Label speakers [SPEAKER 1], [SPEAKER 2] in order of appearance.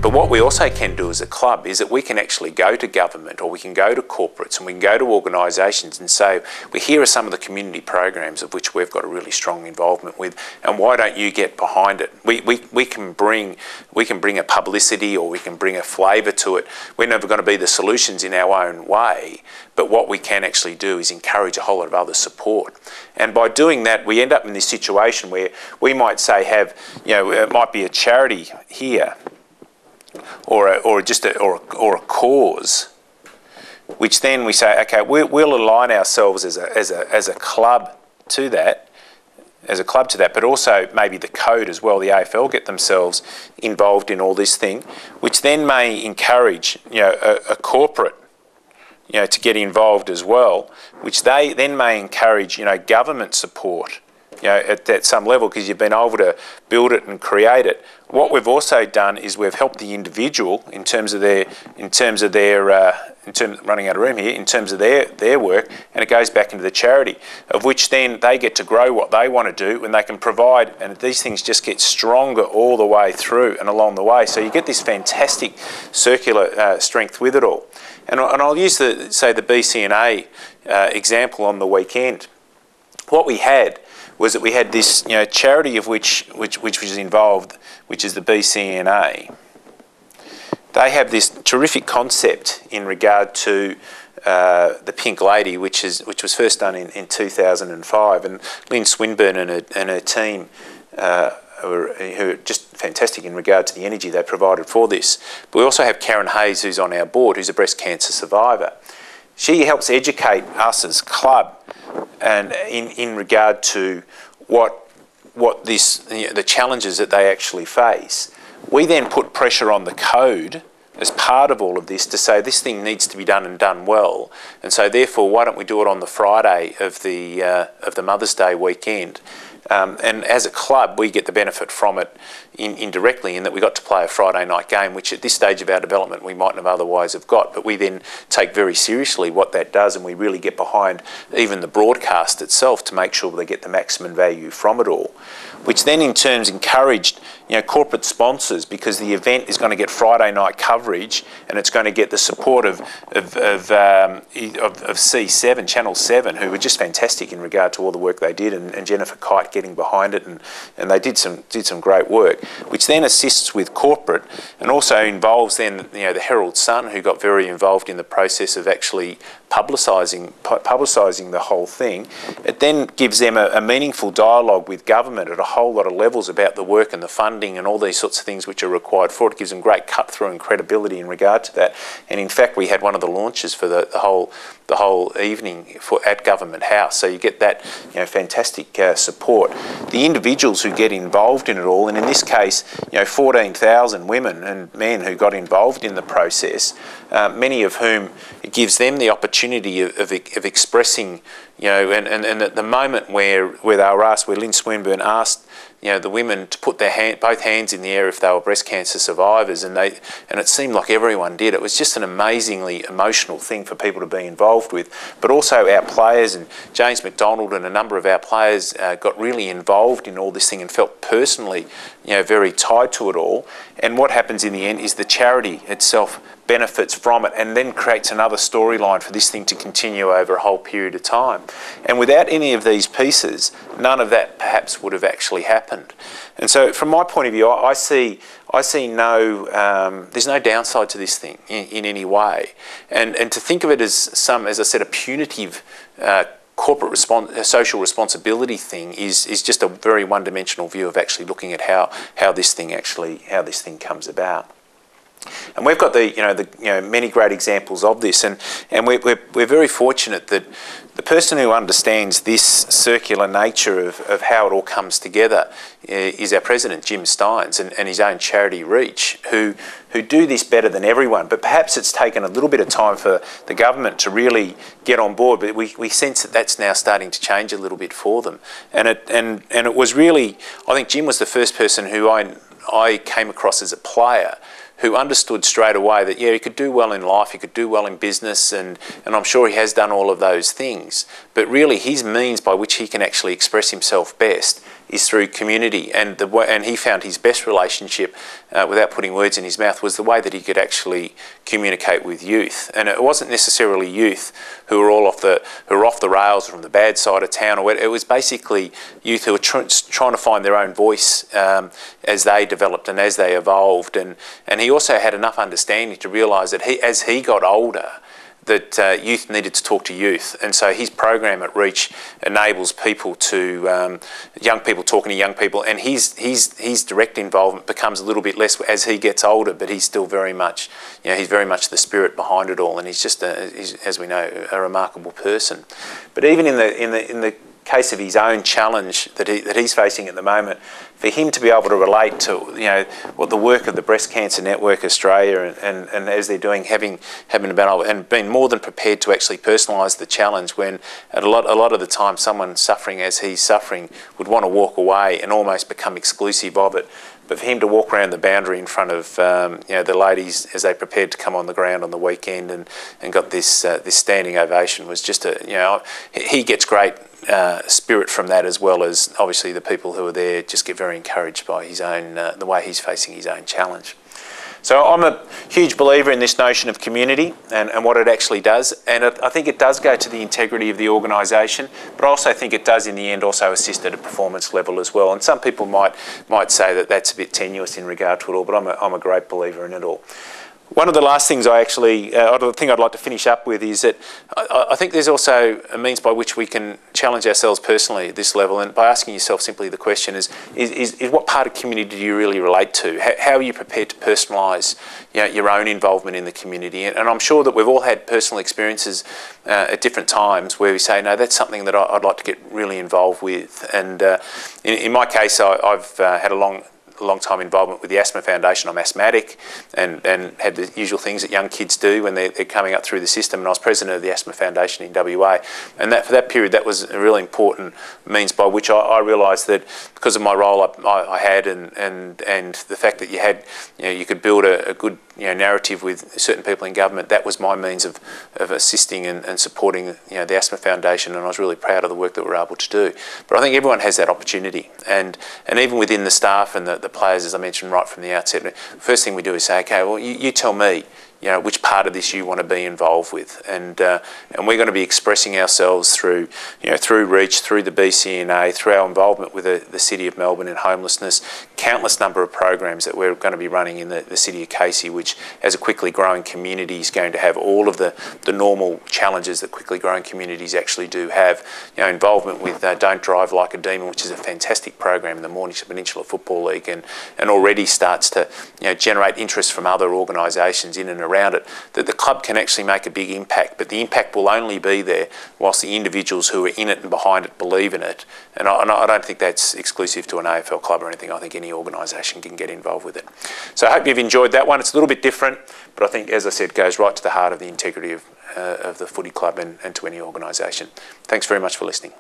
[SPEAKER 1] But what we also can do as a club is that we can actually go to government, or we can go to corporates, and we can go to organisations and say, well, here are some of the community programs of which we've got a really strong involvement with, and why don't you get behind it? We can bring a publicity, or we can bring a flavour to it. We're never going to be the solutions in our own way, but what we can actually do is encourage a whole lot of other support. And by doing that, we end up in this situation where we might say it might be a charity here, or a cause, which then we say, okay, we'll align ourselves as a club to that, but also maybe the code as well, the AFL get themselves involved in all this thing, which then may encourage a corporate to get involved as well, which they then may encourage government support at some level, because you've been able to build it and create it. What we've also done is we've helped the individual in terms of running out of room here, in terms of their work, and it goes back into the charity, of which then they get to grow what they want to do, and they can provide, and these things just get stronger all the way through and along the way. So you get this fantastic circular strength with it all. And I'll use the BCNA example on the weekend. What we had was that we had this charity of which was involved, which is the BCNA. They have this terrific concept in regard to the Pink Lady, which was first done in 2005, and Lynn Swinburne and her team who are just fantastic in regard to the energy they provided for this. But we also have Karen Hayes, who's on our board, who's a breast cancer survivor. She helps educate us as club and in regard to what the challenges that they actually face. We then put pressure on the code as part of all of this to say this thing needs to be done and done well, and so therefore why don't we do it on the Friday of the Mother's Day weekend? And as a club, we get the benefit from it indirectly, in that we got to play a Friday night game, which at this stage of our development we mightn't have otherwise have got. But we then take very seriously what that does, and we really get behind even the broadcast itself to make sure they get the maximum value from it all, which then in turn encouraged corporate sponsors, because the event is going to get Friday night coverage, and it's going to get the support of C7, Channel 7, who were just fantastic in regard to all the work they did, and Jennifer Kite getting behind it, and they did some great work, which then assists with corporate, and also involves then the Herald Sun, who got very involved in the process of actually publicising the whole thing. It then gives them a meaningful dialogue with government at a whole lot of levels about the work and the funding and all these sorts of things which are required for it. It gives them great cut-through and credibility in regard to that. And in fact, we had one of the launches for the whole evening at Government House. So you get that fantastic support. The individuals who get involved in it all, and in this case 14,000 women and men who got involved in the process, many of whom it gives them the opportunity of expressing, and at the moment where they were asked, where Lynn Swinburne asked the women to put both hands in the air if they were breast cancer survivors, and it seemed like everyone did. It was just an amazingly emotional thing for people to be involved with. But also our players, and James McDonald and a number of our players got really involved in all this thing and felt personally very tied to it all. And what happens in the end is the charity itself benefits from it, and then creates another storyline for this thing to continue over a whole period of time. And without any of these pieces, none of that perhaps would have actually happened. And so from my point of view, I see no, there's no downside to this thing in any way. And to think of it as as I said, a punitive corporate social responsibility thing is just a very one-dimensional view of actually looking at how this thing comes about. And we've got many great examples of this, and we're very fortunate that the person who understands this circular nature of how it all comes together is our president, Jim Steins, and his own charity Reach, who do this better than everyone. But perhaps it's taken a little bit of time for the government to really get on board, but we sense that that's now starting to change a little bit for them. And it was really, I think Jim was the first person who I came across as a player who understood straight away that, he could do well in life, he could do well in business, and I'm sure he has done all of those things. But really his means by which he can actually express himself best is through community, and he found his best relationship, without putting words in his mouth, was the way that he could actually communicate with youth. And it wasn't necessarily youth who were all off the rails from the bad side of town, or it was basically youth who were trying to find their own voice as they developed and as they evolved. And he also had enough understanding to realise that as he got older, that youth needed to talk to youth, and so his program at Reach enables people to young people talking to young people, and his direct involvement becomes a little bit less as he gets older, but he's still very much, he's very much the spirit behind it all, and he's just as we know, a remarkable person. But even in the case of his own challenge that he's facing at the moment, for him to be able to relate to what the work of the Breast Cancer Network Australia and as they're doing, having been more than prepared to actually personalise the challenge, when a lot of the time someone suffering as he's suffering would want to walk away and almost become exclusive of it. But for him to walk around the boundary in front of the ladies as they prepared to come on the ground on the weekend and got this standing ovation was just he gets great spirit from that, as well as obviously the people who are there just get very encouraged by his own the way he's facing his own challenge. So I'm a huge believer in this notion of community and what it actually does, and I think it does go to the integrity of the organisation, but I also think it does in the end also assist at a performance level as well. And some people might say that that's a bit tenuous in regard to it all, but I'm a great believer in it all. One of the last things the thing I'd like to finish up with is that I think there's also a means by which we can challenge ourselves personally at this level, and by asking yourself simply the question is what part of community do you really relate to? How are you prepared to personalise your own involvement in the community? And I'm sure that we've all had personal experiences at different times where we say, no, that's something that I'd like to get really involved with. And in my case, I've had a long time involvement with the Asthma Foundation. I'm asthmatic and had the usual things that young kids do when they're coming up through the system, and I was president of the Asthma Foundation in WA, and for that period that was a really important means by which I realised that because of my role I had and the fact that you could build a good narrative with certain people in government, that was my means of assisting and supporting the Asthma Foundation, and I was really proud of the work that we were able to do. But I think everyone has that opportunity, and even within the staff and the players, as I mentioned right from the outset, the first thing we do is say, okay, well, you tell me which part of this you want to be involved with, and we're going to be expressing ourselves through Reach, through the BCNA, through our involvement with the City of Melbourne in homelessness, countless number of programs that we're going to be running in the City of Casey, which as a quickly growing community is going to have all of the normal challenges that quickly growing communities actually do have. Involvement with Don't Drive Like a Demon, which is a fantastic program in the Mornington Peninsula Football League, and already starts to generate interest from other organisations in and around it, that the club can actually make a big impact, but the impact will only be there whilst the individuals who are in it and behind it believe in it. And I don't think that's exclusive to an AFL club or anything. I think any organisation can get involved with it. So I hope you've enjoyed that one. It's a little bit different, but I think, as I said, goes right to the heart of the integrity of the footy club and to any organisation. Thanks very much for listening.